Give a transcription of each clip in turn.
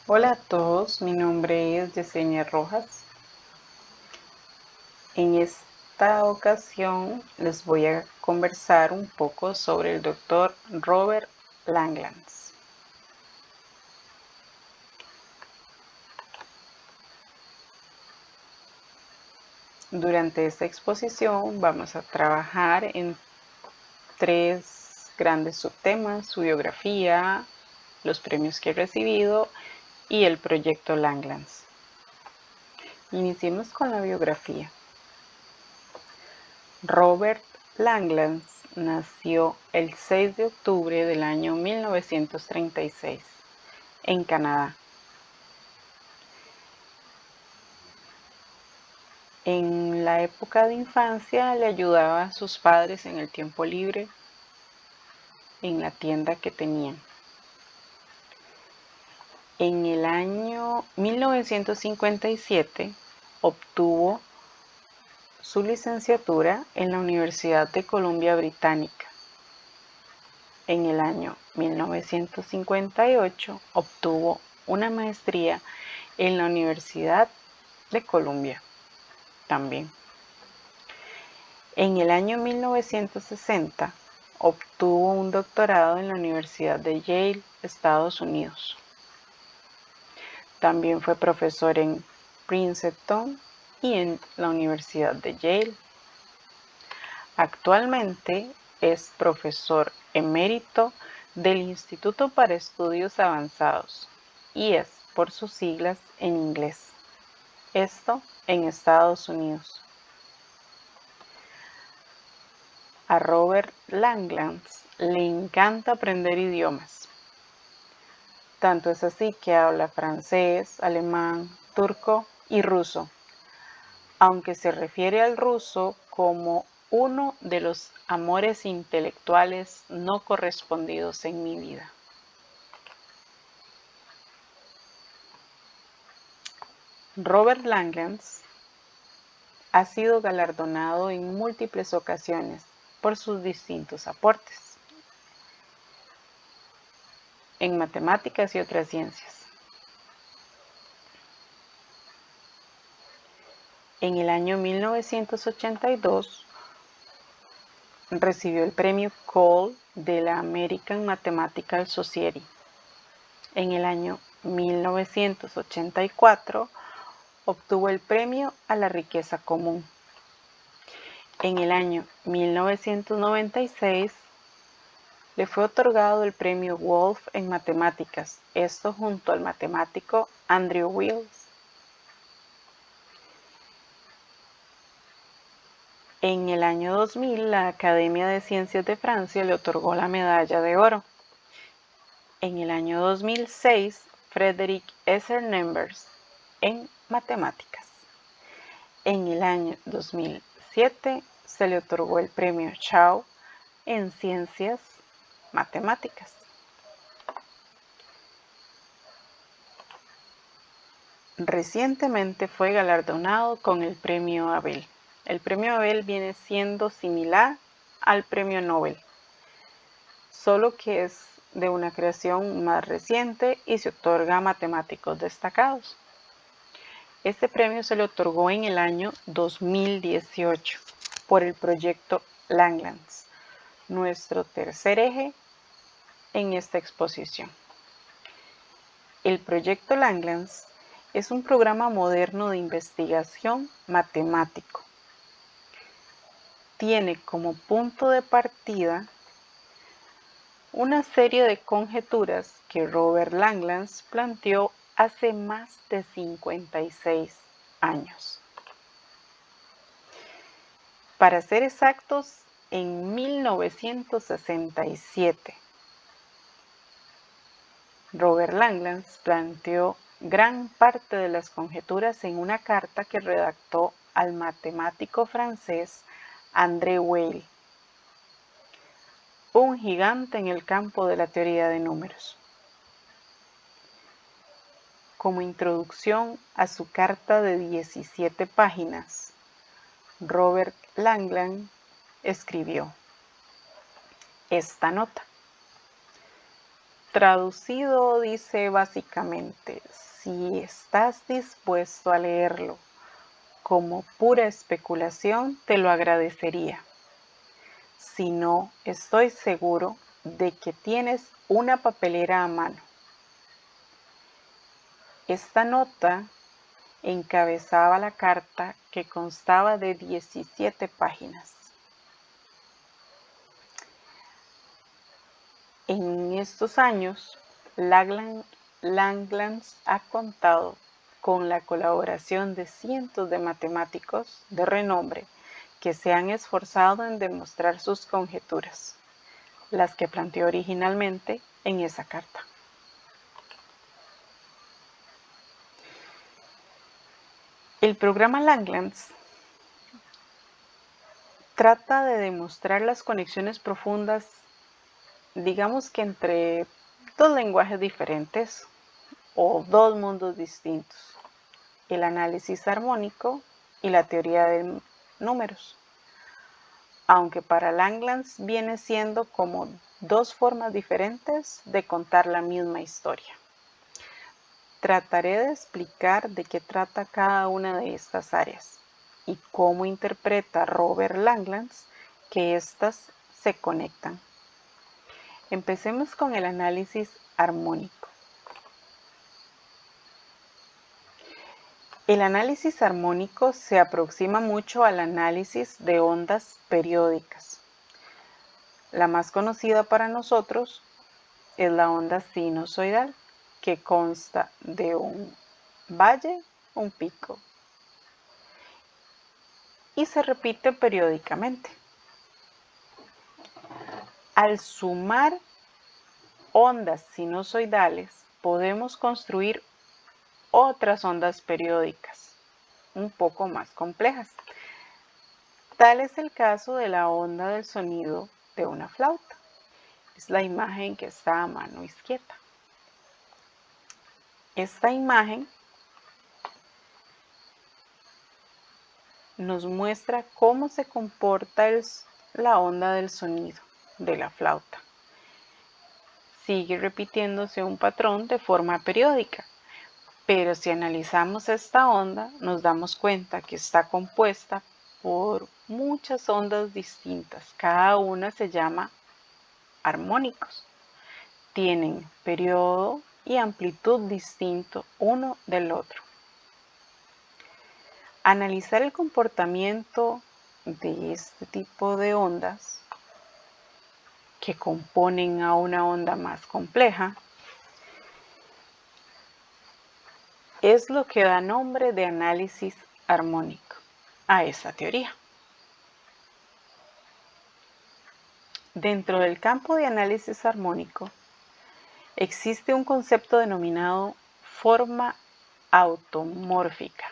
Hola a todos, mi nombre es Yesenia Rojas. En esta ocasión les voy a conversar un poco sobre el doctor Robert Langlands. Durante esta exposición vamos a trabajar en tres grandes subtemas: su biografía, los premios que ha recibido y el proyecto Langlands. Iniciemos con la biografía. Robert Langlands nació el 6 de octubre del año 1936 en Canadá. En la época de infancia le ayudaba a sus padres en el tiempo libre en la tienda que tenían. En el año 1957 obtuvo su licenciatura en la Universidad de Columbia Británica. En el año 1958 obtuvo una maestría en la Universidad de Columbia también. En el año 1960 obtuvo un doctorado en la Universidad de Yale, Estados Unidos. También fue profesor en Princeton y en la Universidad de Yale. Actualmente es profesor emérito del Instituto para Estudios Avanzados, IES por sus siglas en inglés. Esto en Estados Unidos. A Robert Langlands le encanta aprender idiomas. Tanto es así que habla francés, alemán, turco y ruso, aunque se refiere al ruso como uno de los amores intelectuales no correspondidos en mi vida. Robert Langlands ha sido galardonado en múltiples ocasiones por sus distintos aportes en matemáticas y otras ciencias. En el año 1982 recibió el premio Cole de la American Mathematical Society. En el año 1984 obtuvo el premio a la riqueza común. En el año 1996 le fue otorgado el premio Wolf en matemáticas, esto junto al matemático Andrew Wiles. En el año 2000, la Academia de Ciencias de Francia le otorgó la medalla de oro. En el año 2006, Frederick Esser Nembers en matemáticas. En el año 2007 se le otorgó el premio Chao en ciencias matemáticas. Recientemente fue galardonado con el premio Abel. El premio Abel viene siendo similar al premio Nobel, solo que es de una creación más reciente y se otorga a matemáticos destacados. Este premio se le otorgó en el año 2018 por el proyecto Langlands, nuestro tercer eje en esta exposición. El proyecto Langlands es un programa moderno de investigación matemático. Tiene como punto de partida una serie de conjeturas que Robert Langlands planteó hace más de 56 años. Para ser exactos, en 1967, Robert Langlands planteó gran parte de las conjeturas en una carta que redactó al matemático francés André Weil, un gigante en el campo de la teoría de números. Como introducción a su carta de 17 páginas, Robert Langlands escribió esta nota. Traducido dice básicamente, si estás dispuesto a leerlo como pura especulación, te lo agradecería. Si no, estoy seguro de que tienes una papelera a mano. Esta nota encabezaba la carta, que constaba de 17 páginas. En estos años, Langlands ha contado con la colaboración de cientos de matemáticos de renombre que se han esforzado en demostrar sus conjeturas, las que planteó originalmente en esa carta. El programa Langlands trata de demostrar las conexiones profundas, digamos que entre dos lenguajes diferentes o dos mundos distintos, el análisis armónico y la teoría de números, aunque para Langlands viene siendo como dos formas diferentes de contar la misma historia. Trataré de explicar de qué trata cada una de estas áreas y cómo interpreta Robert Langlands que éstas se conectan. Empecemos con el análisis armónico. El análisis armónico se aproxima mucho al análisis de ondas periódicas. La más conocida para nosotros es la onda sinusoidal, que consta de un valle, un pico, y se repite periódicamente. Al sumar ondas sinusoidales, podemos construir otras ondas periódicas, un poco más complejas. Tal es el caso de la onda del sonido de una flauta. Es la imagen que está a mano izquierda. Esta imagen nos muestra cómo se comporta la onda del sonido de la flauta. Sigue repitiéndose un patrón de forma periódica, pero si analizamos esta onda, nos damos cuenta que está compuesta por muchas ondas distintas. Cada una se llama armónicos. Tienen periodo y amplitud distinto uno del otro. Analizar el comportamiento de este tipo de ondas que componen a una onda más compleja es lo que da nombre de análisis armónico a esa teoría. Dentro del campo de análisis armónico existe un concepto denominado forma automórfica.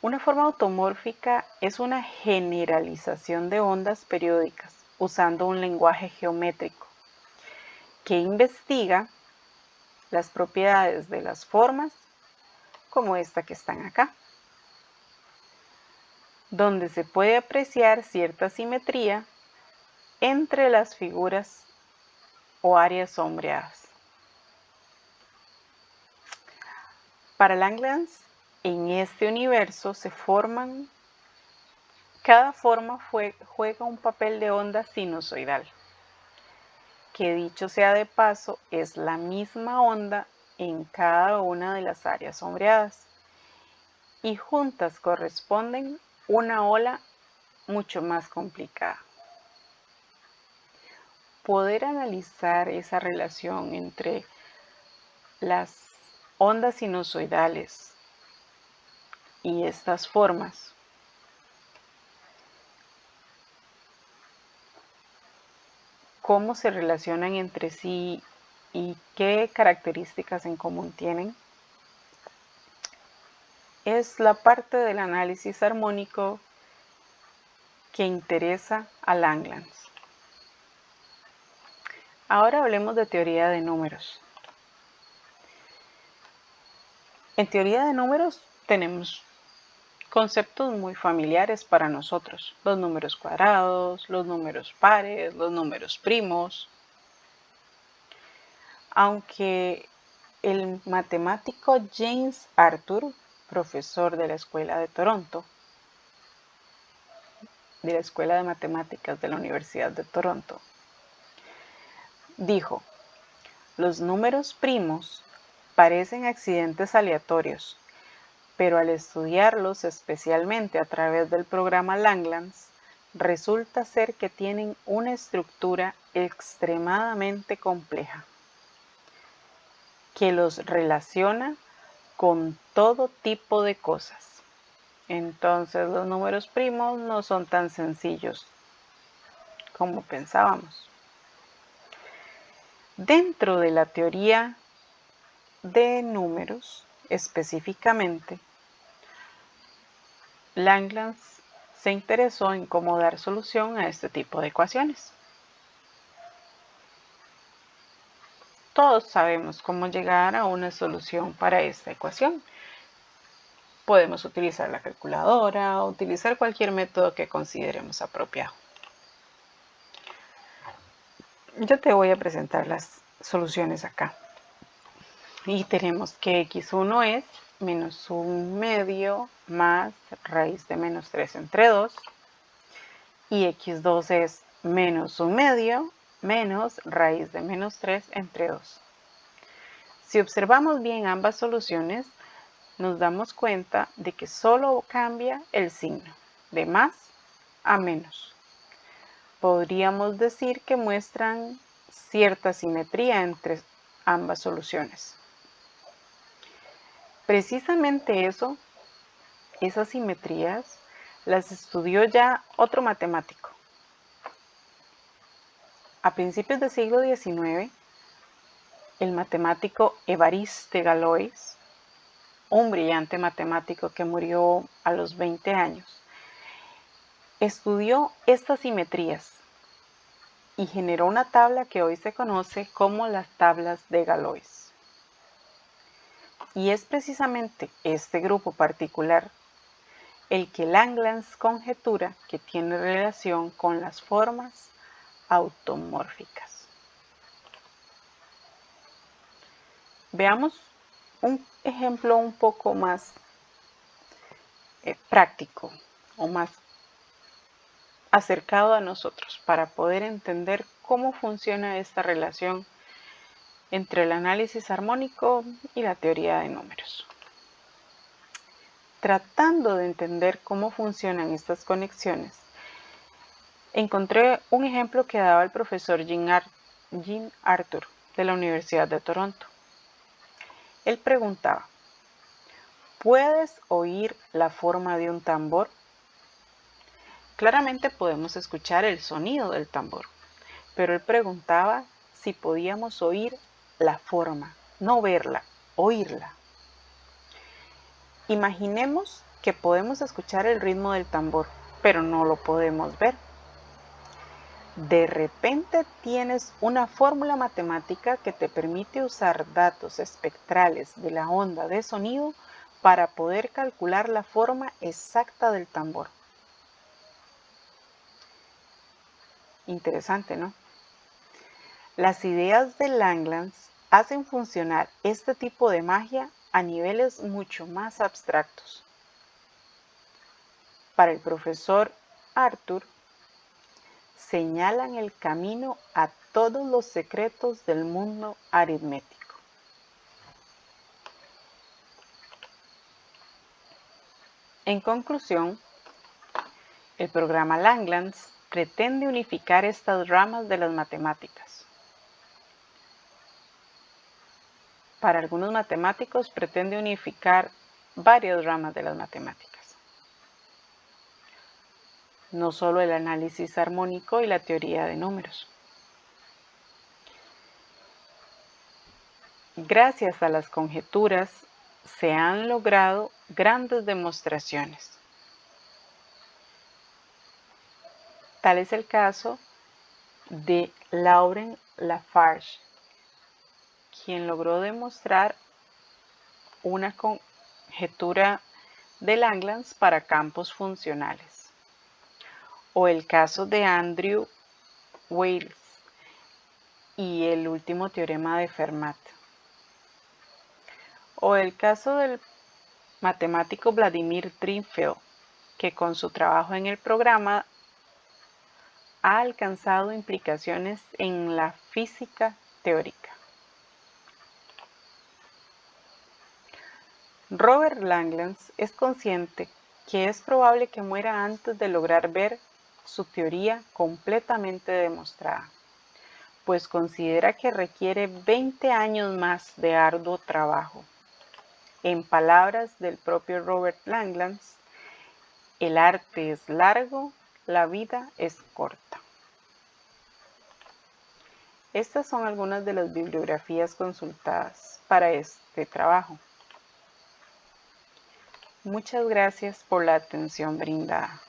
Una forma automórfica es una generalización de ondas periódicas usando un lenguaje geométrico que investiga las propiedades de las formas como esta que están acá, donde se puede apreciar cierta simetría entre las figuras o áreas sombreadas. Para Langlands, en este universo cada forma juega un papel de onda sinusoidal, que dicho sea de paso, es la misma onda en cada una de las áreas sombreadas, y juntas corresponden una ola mucho más complicada. Poder analizar esa relación entre las ondas sinusoidales y estas formas cómo se relacionan entre sí y qué características en común tienen, es la parte del análisis armónico que interesa a Langlands. Ahora hablemos de teoría de números. En teoría de números tenemos conceptos muy familiares para nosotros: los números cuadrados, los números pares, los números primos. aunque el matemático James Arthur, profesor de la Escuela de Toronto, de la Escuela de Matemáticas de la Universidad de Toronto, dijo: los números primos parecen accidentes aleatorios, pero al estudiarlos especialmente a través del programa Langlands, resulta ser que tienen una estructura extremadamente compleja, que los relaciona con todo tipo de cosas. Entonces los números primos no son tan sencillos como pensábamos. Dentro de la teoría de números, específicamente, Langlands se interesó en cómo dar solución a este tipo de ecuaciones. Todos sabemos cómo llegar a una solución para esta ecuación. Podemos utilizar la calculadora o utilizar cualquier método que consideremos apropiado. Yo te voy a presentar las soluciones acá. Y tenemos que x1 es menos 1/2 más raíz de menos 3 entre 2. Y x2 es menos 1/2 menos raíz de menos 3 entre 2. Si observamos bien ambas soluciones, nos damos cuenta de que solo cambia el signo, de más a menos. Podríamos decir que muestran cierta simetría entre ambas soluciones. Precisamente esas simetrías, las estudió ya otro matemático. A principios del siglo XIX, el matemático Évariste Galois, un brillante matemático que murió a los 20 años, estudió estas simetrías y generó una tabla que hoy se conoce como las tablas de Galois. Y es precisamente este grupo particular el que Langlands conjetura que tiene relación con las formas automórficas. Veamos un ejemplo un poco más práctico o más acercado a nosotros para poder entender cómo funciona esta relación entre el análisis armónico y la teoría de números. Tratando de entender cómo funcionan estas conexiones, encontré un ejemplo que daba el profesor Jim Arthur de la Universidad de Toronto. Él preguntaba: ¿puedes oír la forma de un tambor? Claramente podemos escuchar el sonido del tambor, pero él preguntaba si podíamos oír la forma, no verla, oírla. Imaginemos que podemos escuchar el ritmo del tambor, pero no lo podemos ver. De repente tienes una fórmula matemática que te permite usar datos espectrales de la onda de sonido para poder calcular la forma exacta del tambor. Interesante, ¿no? Las ideas de Langlands hacen funcionar este tipo de magia a niveles mucho más abstractos. Para el profesor Arthur, señalan el camino a todos los secretos del mundo aritmético. En conclusión, el programa Langlands pretende unificar estas ramas de las matemáticas. Para algunos matemáticos pretende unificar varias ramas de las matemáticas, no solo el análisis armónico y la teoría de números. Gracias a las conjeturas se han logrado grandes demostraciones. Tal es el caso de Laurent Lafarge, quien logró demostrar una conjetura de Langlands para campos funcionales. O el caso de Andrew Wiles y el último teorema de Fermat. O el caso del matemático Vladimir Drinfeld, que con su trabajo en el programa ha alcanzado implicaciones en la física teórica. Robert Langlands es consciente que es probable que muera antes de lograr ver su teoría completamente demostrada, pues considera que requiere 20 años más de arduo trabajo. En palabras del propio Robert Langlands, el arte es largo, la vida es corta. Estas son algunas de las bibliografías consultadas para este trabajo. Muchas gracias por la atención brindada.